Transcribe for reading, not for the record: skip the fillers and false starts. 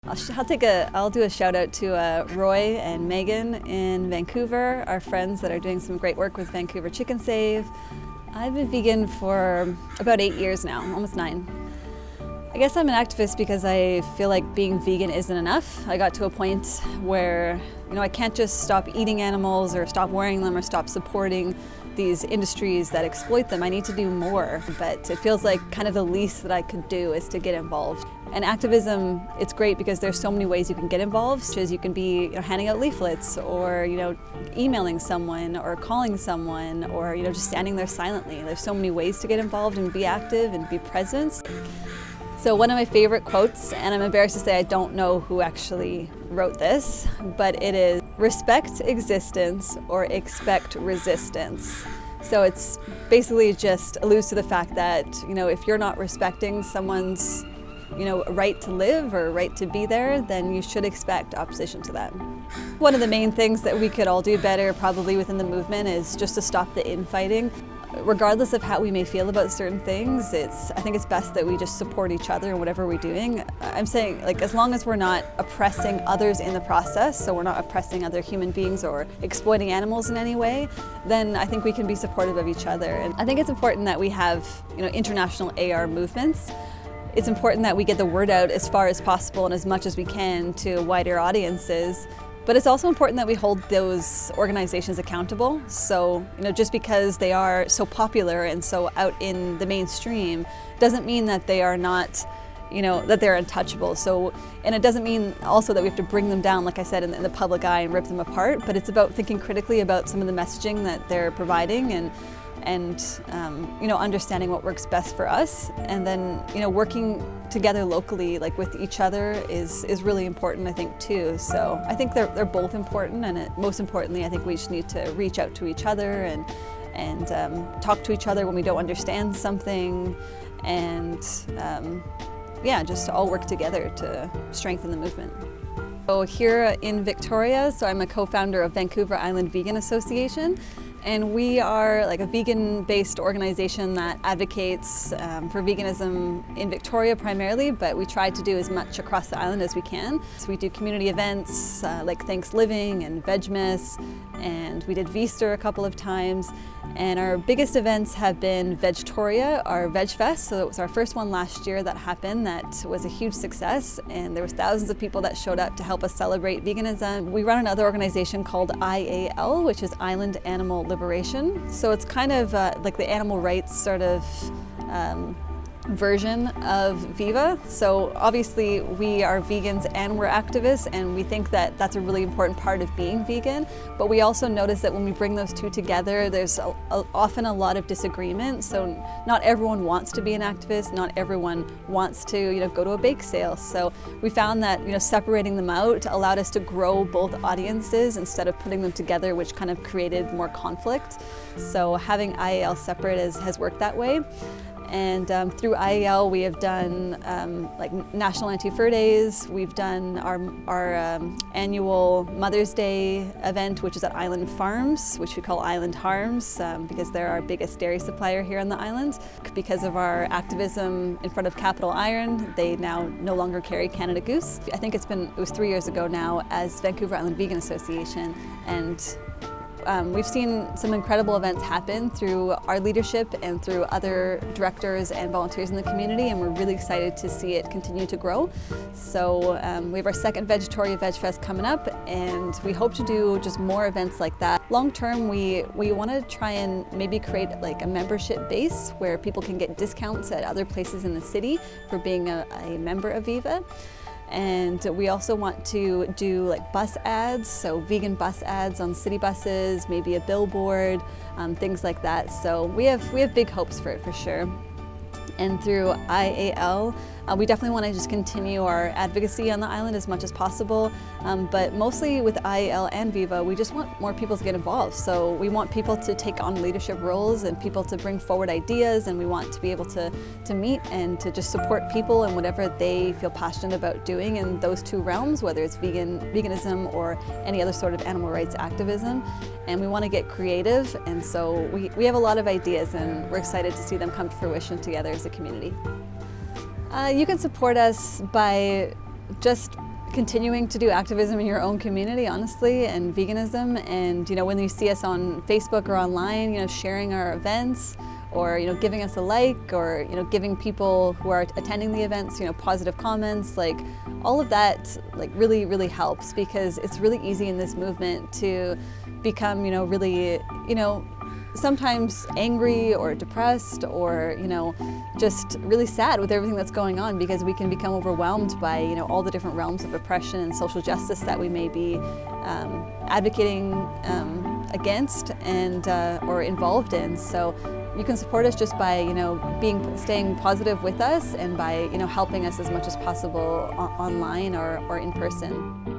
I'll do a shout out to Roy and Megan in Vancouver, our friends that are doing some great work with Vancouver Chicken Save. I've been vegan for about 8 years now, almost 9. I guess I'm an activist because I feel like being vegan isn't enough. I got to a point where, I can't just stop eating animals or stop wearing them or stop supporting these industries that exploit them. I need to do more, but it feels like kind of the least that I could do is to get involved. And activism, it's great because there's so many ways you can get involved. Such as you can be handing out leaflets or emailing someone or calling someone or just standing there silently. There's so many ways to get involved and be active and be present. So one of my favorite quotes, and I'm embarrassed to say I don't know who actually wrote this, but it is, "Respect existence or expect resistance." So it's basically just alludes to the fact that, if you're not respecting someone's, right to live or right to be there, then you should expect opposition to that. One of the main things that we could all do better probably within the movement is just to stop the infighting. Regardless of how we may feel about certain things, I think it's best that we just support each other in whatever we're doing. I'm saying, as long as we're not oppressing others in the process, so we're not oppressing other human beings or exploiting animals in any way, then I think we can be supportive of each other. And I think it's important that we have, international AR movements. It's important that we get the word out as far as possible and as much as we can to wider audiences. But it's also important that we hold those organizations accountable. So, just because they are so popular and so out in the mainstream doesn't mean that they are not, that they're untouchable. So, and it doesn't mean also that we have to bring them down, like I said, in the public eye and rip them apart. But it's about thinking critically about some of the messaging that they're providing and understanding what works best for us, and then working together locally, with each other, is really important, I think, too. So I think they're both important, and most importantly, I think we just need to reach out to each other and talk to each other when we don't understand something, and just all work together to strengthen the movement. So here in Victoria, I'm a co-founder of Vancouver Island Vegan Association. And we are a vegan-based organization that advocates for veganism in Victoria primarily, but we try to do as much across the island as we can. So we do community events like Thanksgiving and Vegmas, and we did Veaster a couple of times. And our biggest events have been Vegtoria, our Veg Fest. So it was our first one last year that happened. That was a huge success, and there was thousands of people that showed up to help us celebrate veganism. We run another organization called IAL, which is Island Animal Liberation. So it's kind of like the animal rights sort of version of Viva. So obviously we are vegans and we're activists, and we think that that's a really important part of being vegan. But we also notice that when we bring those two together, there's often a lot of disagreement. So not everyone wants to be an activist, not everyone wants to go to a bake sale. So we found that separating them out allowed us to grow both audiences instead of putting them together, which kind of created more conflict. So having IAL separate has worked that way. And through IAL, we have done National Anti-Fur Days. We've done our annual Mother's Day event, which is at Island Farms, which we call Island Harms, because they're our biggest dairy supplier here on the island. Because of our activism in front of Capital Iron, they now no longer carry Canada Goose. I think it was 3 years ago now as Vancouver Island Vegan Association, and we've seen some incredible events happen through our leadership and through other directors and volunteers in the community, and we're really excited to see it continue to grow. So we have our second Vegtoria Veg Fest coming up, and we hope to do just more events like that. Long term, we want to try and maybe create a membership base where people can get discounts at other places in the city for being a member of Viva. And we also want to do bus ads, so vegan bus ads on city buses, maybe a billboard, things like that. So we have big hopes for it for sure. And through IAL, we definitely want to just continue our advocacy on the island as much as possible. But mostly with IAL and Viva, we just want more people to get involved. So we want people to take on leadership roles and people to bring forward ideas, and we want to be able to meet and to just support people in whatever they feel passionate about doing in those two realms, whether it's veganism or any other sort of animal rights activism. And we want to get creative, and so we have a lot of ideas, and we're excited to see them come to fruition together as a community. You can support us by just continuing to do activism in your own community, honestly, and veganism. And when you see us on Facebook or online, sharing our events, or giving us a like, or giving people who are attending the events positive comments, like all of that really helps, because it's really easy in this movement to become really sometimes angry or depressed, or just really sad with everything that's going on, because we can become overwhelmed by all the different realms of oppression and social justice that we may be advocating against and or involved in. So you can support us just by staying positive with us, and by helping us as much as possible online or in person.